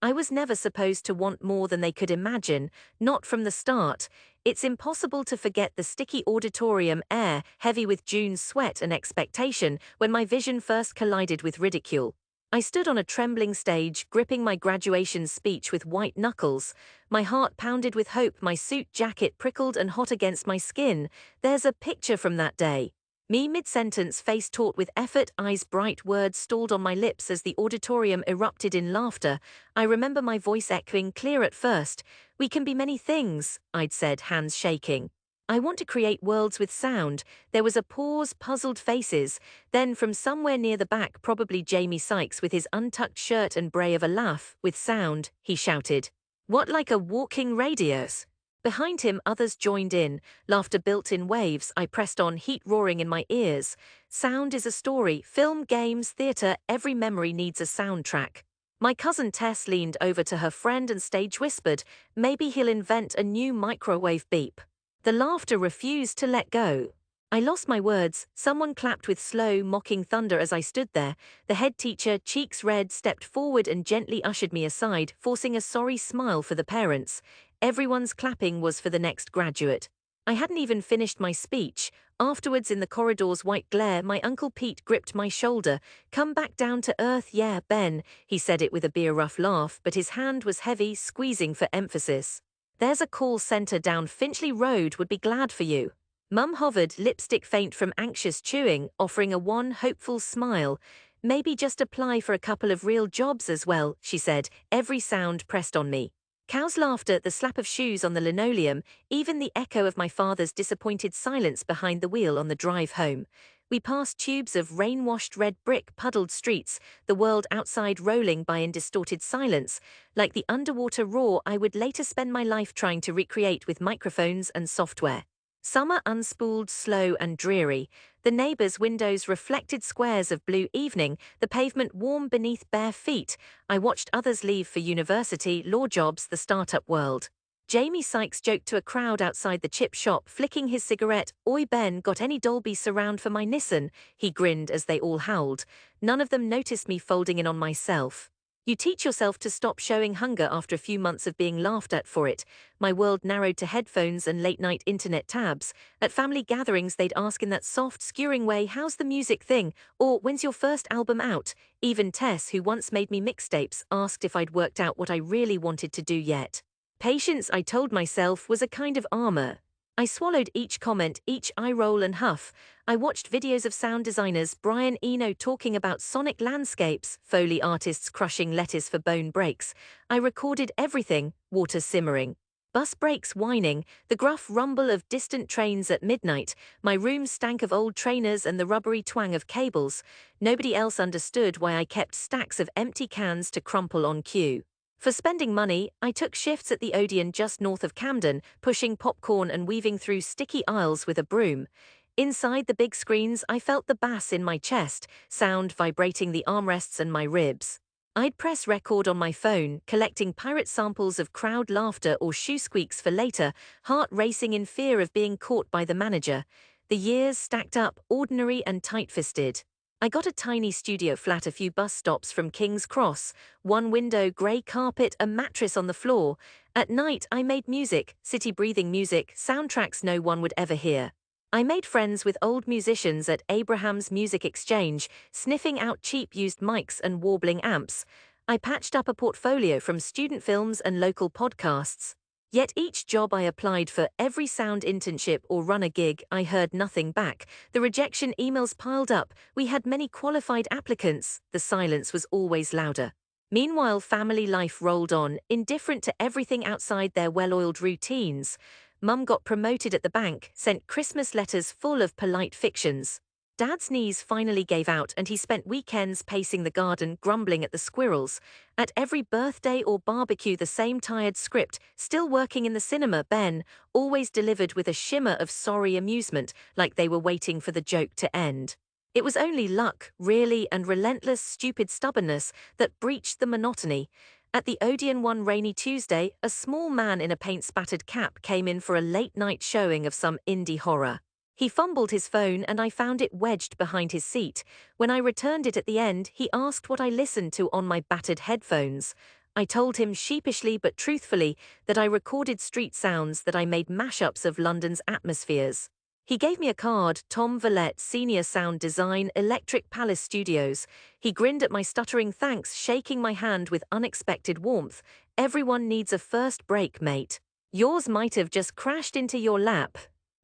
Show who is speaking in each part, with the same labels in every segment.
Speaker 1: I was never supposed to want more than they could imagine, not from the start. It's impossible to forget the sticky auditorium air, heavy with June's sweat and expectation, when my vision first collided with ridicule. I stood on a trembling stage, gripping my graduation speech with white knuckles. My heart pounded with hope, my suit jacket prickled and hot against my skin. There's a picture from that day. Me mid-sentence, face taut with effort, eyes bright, words stalled on my lips as the auditorium erupted in laughter. I remember my voice echoing clear at first. "We can be many things," I'd said, hands shaking. "I want to create worlds with sound." There was a pause, puzzled faces. Then from somewhere near the back, probably Jamie Sykes with his untucked shirt and bray of a laugh, "With sound," he shouted. "What, like a walking radius?" Behind him, others joined in, laughter built in waves. I pressed on, heat roaring in my ears. Sound is a story, film, games, theatre, every memory needs a soundtrack. My cousin Tess leaned over to her friend and stage whispered, "Maybe he'll invent a new microwave beep." The laughter refused to let go. I lost my words. Someone clapped with slow, mocking thunder as I stood there. The head teacher, cheeks red, stepped forward and gently ushered me aside, forcing a sorry smile for the parents. Everyone's clapping was for the next graduate. I hadn't even finished my speech. Afterwards, in the corridor's white glare, my Uncle Pete gripped my shoulder. "Come back down to earth, yeah, Ben." He said it with a beer-rough laugh, but his hand was heavy, squeezing for emphasis. "There's a call centre down Finchley Road, would be glad for you." Mum hovered, lipstick faint from anxious chewing, offering a wan, hopeful smile. "Maybe just apply for a couple of real jobs as well," she said, every sound pressed on me. Cow's laughter, the slap of shoes on the linoleum, even the echo of my father's disappointed silence behind the wheel on the drive home. We passed tubes of rain-washed red brick puddled streets, the world outside rolling by in distorted silence, like the underwater roar I would later spend my life trying to recreate with microphones and software. Summer unspooled, slow and dreary. The neighbors' windows reflected squares of blue evening, the pavement warm beneath bare feet. I watched others leave for university, law jobs, the startup world. Jamie Sykes joked to a crowd outside the chip shop, flicking his cigarette. "Oi Ben, got any Dolby surround for my Nissan?" He grinned as they all howled. None of them noticed me folding in on myself. You teach yourself to stop showing hunger after a few months of being laughed at for it. My world narrowed to headphones and late-night internet tabs. At family gatherings, they'd ask in that soft, skewering way, "How's the music thing?" Or, "When's your first album out?" Even Tess, who once made me mixtapes, asked if I'd worked out what I really wanted to do yet. Patience, I told myself, was a kind of armor. I swallowed each comment, each eye roll and huff. I watched videos of sound designers, Brian Eno talking about sonic landscapes, Foley artists crushing lettuce for bone breaks. I recorded everything, water simmering. Bus brakes whining, the gruff rumble of distant trains at midnight. My room stank of old trainers and the rubbery twang of cables. Nobody else understood why I kept stacks of empty cans to crumple on cue. For spending money, I took shifts at the Odeon just north of Camden, pushing popcorn and weaving through sticky aisles with a broom. Inside the big screens, I felt the bass in my chest, sound vibrating the armrests and my ribs. I'd press record on my phone, collecting pirate samples of crowd laughter or shoe squeaks for later, heart racing in fear of being caught by the manager. The years stacked up, ordinary and tight-fisted. I got a tiny studio flat a few bus stops from King's Cross, one window, grey carpet, a mattress on the floor. At night, I made music, city-breathing music, soundtracks no one would ever hear. I made friends with old musicians at Abraham's Music Exchange, sniffing out cheap used mics and warbling amps. I patched up a portfolio from student films and local podcasts. Yet each job I applied for, every sound internship or runner gig, I heard nothing back. The rejection emails piled up. We had many qualified applicants. The silence was always louder. Meanwhile, family life rolled on, indifferent to everything outside their well-oiled routines. Mum got promoted at the bank, sent Christmas letters full of polite fictions. Dad's knees finally gave out and he spent weekends pacing the garden, grumbling at the squirrels. At every birthday or barbecue, the same tired script, still working in the cinema, Ben, always delivered with a shimmer of sorry amusement, like they were waiting for the joke to end. It was only luck, really, and relentless, stupid stubbornness that breached the monotony. At the Odeon one rainy Tuesday, a small man in a paint-spattered cap came in for a late-night showing of some indie horror. He fumbled his phone and I found it wedged behind his seat. When I returned it at the end, he asked what I listened to on my battered headphones. I told him sheepishly but truthfully that I recorded street sounds, that I made mashups of London's atmospheres. He gave me a card, Tom Vallette, Senior Sound Design, Electric Palace Studios. He grinned at my stuttering thanks, shaking my hand with unexpected warmth. Everyone needs a first break, mate. Yours might have just crashed into your lap.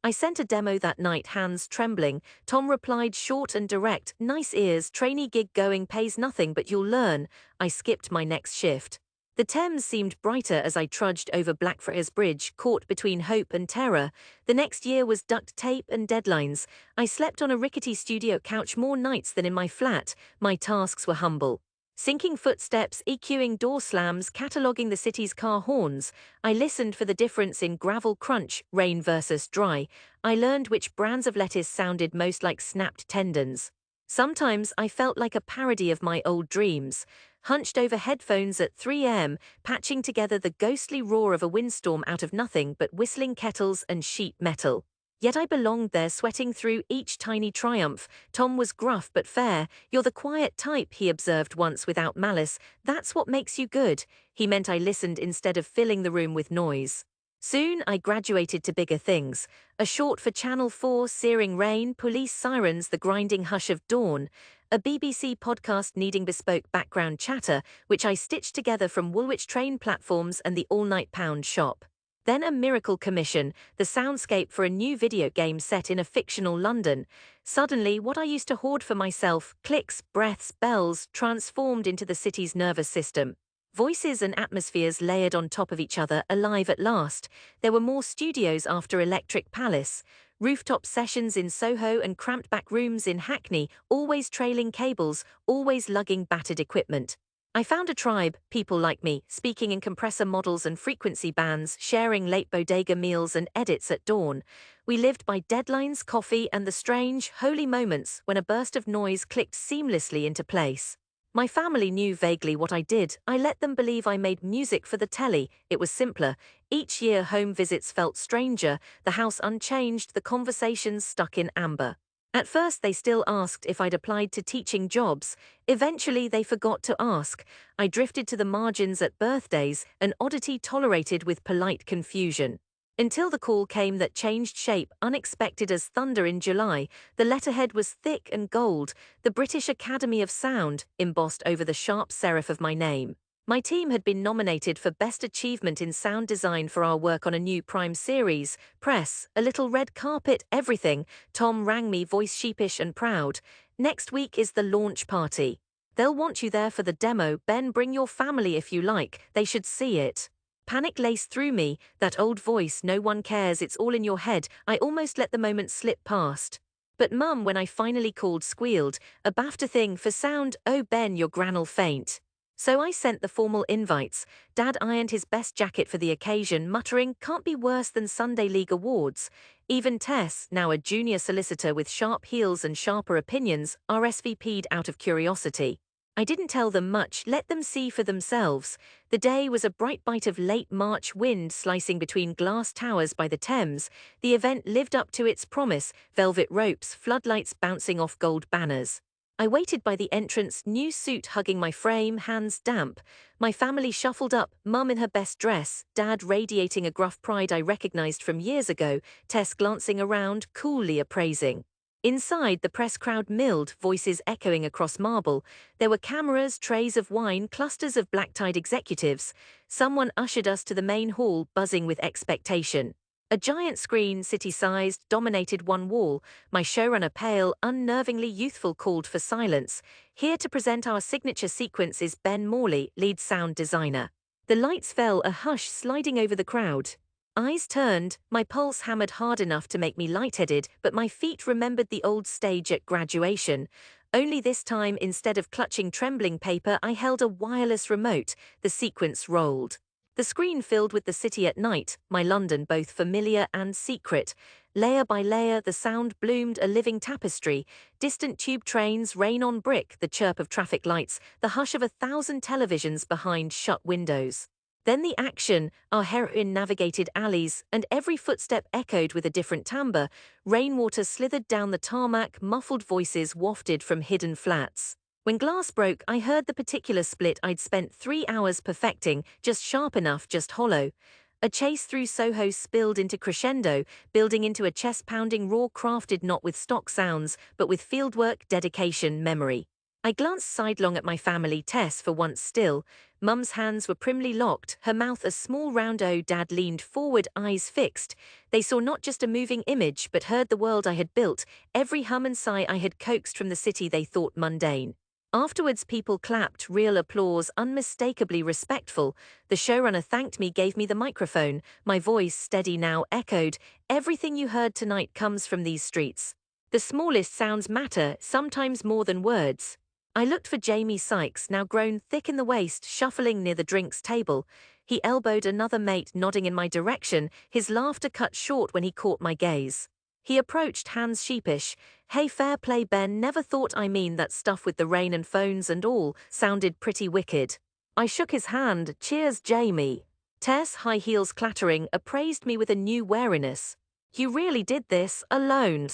Speaker 1: I sent a demo that night, hands trembling. Tom replied short and direct, nice ears, trainee gig going, pays nothing but you'll learn. I skipped my next shift. The Thames seemed brighter as I trudged over Blackfriars Bridge, caught between hope and terror. The next year was duct tape and deadlines. I slept on a rickety studio couch more nights than in my flat. My tasks were humble. Sinking footsteps, EQing door slams, cataloguing the city's car horns. I listened for the difference in gravel crunch, rain versus dry. I learned which brands of lettuce sounded most like snapped tendons. Sometimes I felt like a parody of my old dreams, hunched over headphones at 3 a.m., patching together the ghostly roar of a windstorm out of nothing but whistling kettles and sheet metal. Yet I belonged there, sweating through each tiny triumph. Tom was gruff but fair. You're the quiet type, he observed once without malice. That's what makes you good. He meant I listened instead of filling the room with noise. Soon I graduated to bigger things. A short for Channel 4, searing rain, police sirens, the grinding hush of dawn. A BBC podcast needing bespoke background chatter, which I stitched together from Woolwich train platforms and the all-night pound shop. Then a miracle commission, the soundscape for a new video game set in a fictional London. Suddenly, what I used to hoard for myself, clicks, breaths, bells, transformed into the city's nervous system. Voices and atmospheres layered on top of each other, alive at last. There were more studios after Electric Palace. Rooftop sessions in Soho and cramped back rooms in Hackney, always trailing cables, always lugging battered equipment. I found a tribe, people like me, speaking in compressor models and frequency bands, sharing late bodega meals and edits at dawn. We lived by deadlines, coffee, and the strange, holy moments when a burst of noise clicked seamlessly into place. My family knew vaguely what I did. I let them believe I made music for the telly. It was simpler. Each year home visits felt stranger, the house unchanged, the conversations stuck in amber. At first they still asked if I'd applied to teaching jobs. Eventually they forgot to ask. I drifted to the margins at birthdays, an oddity tolerated with polite confusion. Until the call came that changed shape, unexpected as thunder in July. The letterhead was thick and gold, the British Academy of Sound, embossed over the sharp serif of my name. My team had been nominated for Best Achievement in Sound Design for our work on a new Prime series. Press, a little red carpet, everything. Tom rang me, voice sheepish and proud. Next week is the launch party. They'll want you there for the demo. Ben, bring your family if you like. They should see it. Panic laced through me, that old voice, no one cares, it's all in your head. I almost let the moment slip past. But Mum, when I finally called, squealed, a BAFTA thing for sound, oh Ben, your gran'll faint. So I sent the formal invites. Dad ironed his best jacket for the occasion, muttering, can't be worse than Sunday League awards. Even Tess, now a junior solicitor with sharp heels and sharper opinions, RSVP'd out of curiosity. I didn't tell them much, let them see for themselves. The day was a bright bite of late March wind slicing between glass towers by the Thames. The event lived up to its promise, velvet ropes, floodlights bouncing off gold banners. I waited by the entrance, new suit hugging my frame, hands damp. My family shuffled up, Mum in her best dress, Dad radiating a gruff pride I recognized from years ago, Tess glancing around, coolly appraising. Inside, the press crowd milled, voices echoing across marble. There were cameras, trays of wine, clusters of black-tied executives. Someone ushered us to the main hall, buzzing with expectation. A giant screen, city-sized, dominated one wall. My showrunner, pale, unnervingly youthful, called for silence. Here to present our signature sequence is Ben Morley, lead sound designer. The lights fell, a hush sliding over the crowd. Eyes turned, my pulse hammered hard enough to make me lightheaded, but my feet remembered the old stage at graduation. Only this time, instead of clutching trembling paper, I held a wireless remote. The sequence rolled. The screen filled with the city at night, my London both familiar and secret. Layer by layer, the sound bloomed, a living tapestry. Distant tube trains, rain on brick, the chirp of traffic lights, the hush of 1,000 televisions behind shut windows. Then the action, our heroine navigated alleys, and every footstep echoed with a different timbre. Rainwater slithered down the tarmac, muffled voices wafted from hidden flats. When glass broke, I heard the particular split I'd spent 3 hours perfecting, just sharp enough, just hollow. A chase through Soho spilled into crescendo, building into a chest-pounding roar crafted not with stock sounds, but with fieldwork, dedication, memory. I glanced sidelong at my family, Tess for once still. Mum's hands were primly locked, her mouth a small round O. Dad leaned forward, eyes fixed. They saw not just a moving image, but heard the world I had built, every hum and sigh I had coaxed from the city they thought mundane. Afterwards, people clapped, real applause, unmistakably respectful. The showrunner thanked me, gave me the microphone. My voice, steady now, echoed, "Everything you heard tonight comes from these streets. The smallest sounds matter, sometimes more than words." I looked for Jamie Sykes, now grown thick in the waist, shuffling near the drinks table. He elbowed another mate, nodding in my direction, his laughter cut short when he caught my gaze. He approached, hands sheepish. "Hey, fair play, Ben, never thought I mean that stuff with the rain and phones and all, sounded pretty wicked." I shook his hand, "Cheers, Jamie." Tess, high heels clattering, appraised me with a new wariness. "You really did this, alone?"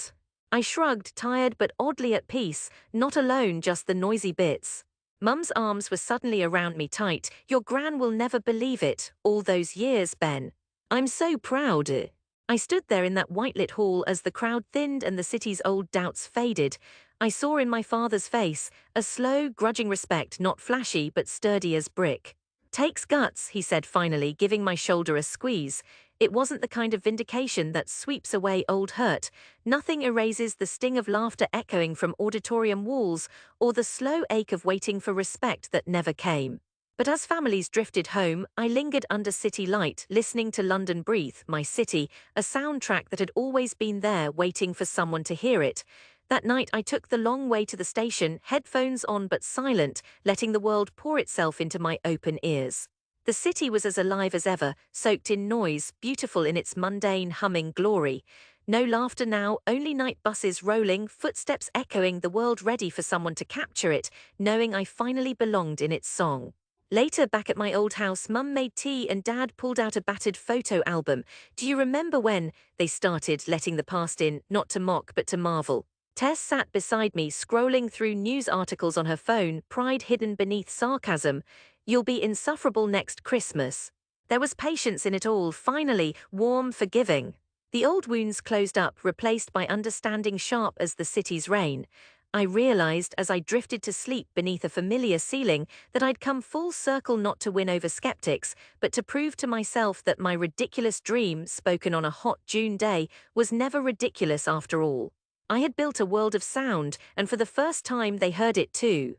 Speaker 1: I shrugged, tired but oddly at peace, not alone, just the noisy bits. Mum's arms were suddenly around me tight. "Your gran will never believe it, all those years, Ben. I'm so proud." I stood there in that white-lit hall as the crowd thinned and the city's old doubts faded. I saw in my father's face a slow, grudging respect, not flashy but sturdy as brick. "Takes guts," he said finally, giving my shoulder a squeeze. It wasn't the kind of vindication that sweeps away old hurt. Nothing erases the sting of laughter echoing from auditorium walls or the slow ache of waiting for respect that never came. But as families drifted home, I lingered under city light, listening to London breathe, my city, a soundtrack that had always been there, waiting for someone to hear it. That night I took the long way to the station, headphones on but silent, letting the world pour itself into my open ears. The city was as alive as ever, soaked in noise, beautiful in its mundane, humming glory. No laughter now, only night buses rolling, footsteps echoing, the world ready for someone to capture it, knowing I finally belonged in its song. Later, back at my old house, Mum made tea and Dad pulled out a battered photo album. "Do you remember when?" They started, letting the past in, not to mock but to marvel. Tess sat beside me, scrolling through news articles on her phone, pride hidden beneath sarcasm. "You'll be insufferable next Christmas." There was patience in it all, finally, warm, forgiving. The old wounds closed up, replaced by understanding sharp as the city's rain. I realized as I drifted to sleep beneath a familiar ceiling that I'd come full circle, not to win over skeptics, but to prove to myself that my ridiculous dream, spoken on a hot June day, was never ridiculous after all. I had built a world of sound, and for the first time they heard it too.